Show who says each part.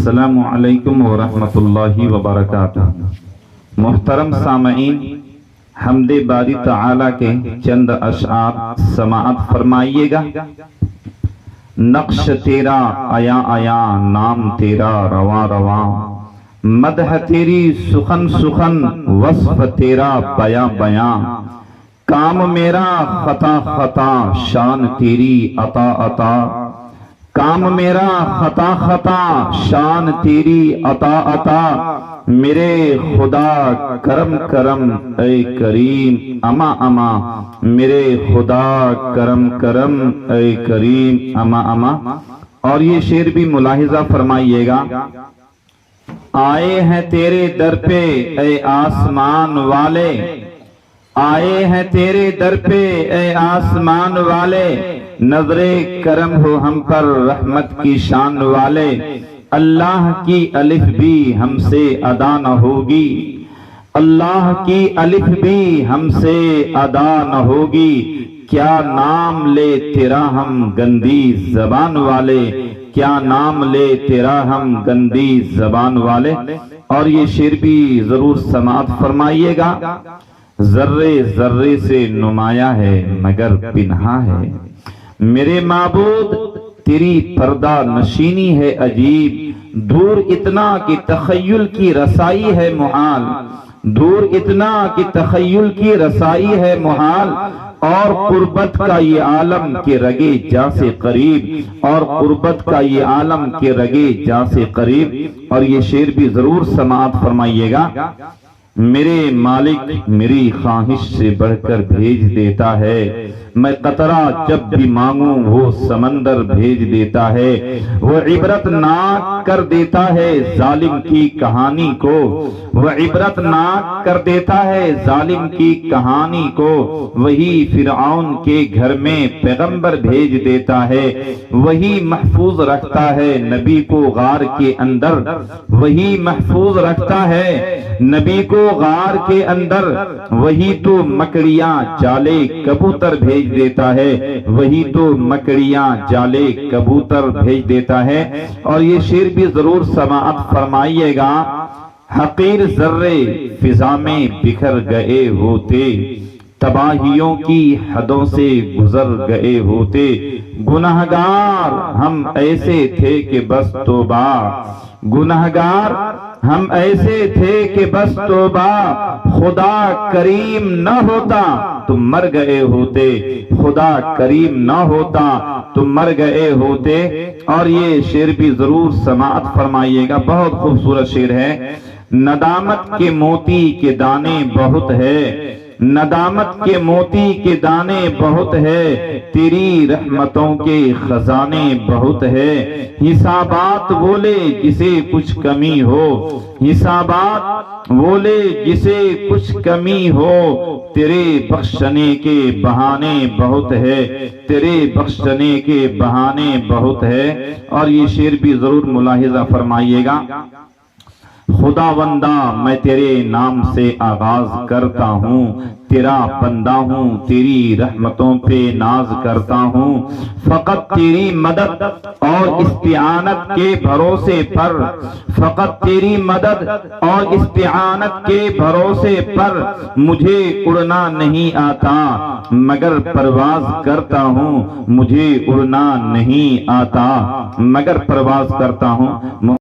Speaker 1: السلام علیکم ورحمۃ اللہ وبرکاتہ۔ محترم سامعین، حمد باری تعالی کے چند اشعار سماعت فرمائیے گا۔ نقش تیرا آیا آیا، نام تیرا رواں رواں، مدح تیری سخن سخن، وصف تیرا بیاں بیاں، کام میرا خطا خطا، شان تیری عطا عطا، کام میرا خطا خطا، شان تیری عطا عطا، میرے خدا کرم کرم اے کریم اما اما، میرے خدا کرم کرم اے کریم اما اما۔ اور یہ شعر بھی ملاحظہ فرمائیے گا۔ آئے ہیں تیرے در پہ اے آسمان والے، آئے ہیں تیرے در پہ اے آسمان والے، نظر کرم ہو ہم پر رحمت کی شان والے، اللہ کی الف بھی ہم سے ادا نہ ہوگی، اللہ کی الف بھی ہم سے ادا نہ ہوگی، کیا نام لے تیرا ہم گندی زبان والے، کیا نام لے تیرا ہم گندی زبان والے۔ اور یہ شعر بھی ضرور سماعت فرمائیے گا۔ ذرے ذرے سے نمایاں ہے مگر پنہا ہے، میرے معبود تیری پردہ نشینی ہے عجیب، دور اتنا کہ تخیل کی رسائی ہے محال، دور اتنا کہ تخیل کی رسائی ہے محال، اور قربت کا یہ عالم کے رگے جاں سے قریب، اور قربت کا یہ عالم کے رگے جاں سے قریب۔ اور یہ شعر بھی ضرور سماعت فرمائیے گا۔ میرے مالک میری خواہش سے بڑھ کر بھیج دیتا ہے، میں قطرہ جب بھی مانگوں وہ سمندر بھیج دیتا ہے، وہ عبرت ناک کر دیتا ہے ظالم کی کہانی کو، وہ عبرت ناک کر دیتا ہے ظالم کی کہانی کو، وہی فرعون کے گھر میں پیغمبر بھیج دیتا ہے، وہی محفوظ رکھتا ہے نبی کو غار کے اندر، وہی محفوظ رکھتا ہے نبی کو غار کے اندر، وہی تو مکڑیاں جالے کبوتر بھیج دیتا ہے، وہی تو مکڑیاں جالے کبوتر بھیج دیتا ہے۔ اور یہ شعر بھی ضرور سماعت فرمائیے گا۔ حقیر ذرے فضا میں بکھر گئے ہوتے، تباہیوں کی حدوں سے گزر گئے ہوتے، گنہگار ہم ایسے تھے کہ بس توبہ، گنہگار ہم ایسے تھے کہ بس توبہ، خدا کریم نہ ہوتا تم مر گئے ہوتے، خدا کریم نہ ہوتا تم مر گئے ہوتے۔ اور یہ شعر بھی ضرور سماعت فرمائیے گا، بہت خوبصورت شعر ہے۔ ندامت کے موتی کے دانے بہت ہے، ندامت کے موتی کے دانے بہت ہے، تیری رحمتوں کے خزانے بہت ہے، حسابات بولے جسے کچھ کمی ہو، حسابات بولے جسے کچھ کمی ہو، تیرے بخشنے کے بہانے بہت ہے، تیرے بخشنے کے بہانے بہت ہے۔ اور یہ شعر بھی ضرور ملاحظہ فرمائیے گا۔ خداوندہ میں تیرے نام سے آغاز کرتا ہوں، تیرا بندہ ہوں، تیری رحمتوں پہ ناز کرتا ہوں، فقط تیری مدد اور استعانت کے بھروسے پر، فقط تیری مدد اور استعانت کے بھروسے پر مجھے اڑنا نہیں آتا، مگر پرواز کرتا ہوں، مجھے اڑنا نہیں آتا، مگر پرواز کرتا ہوں۔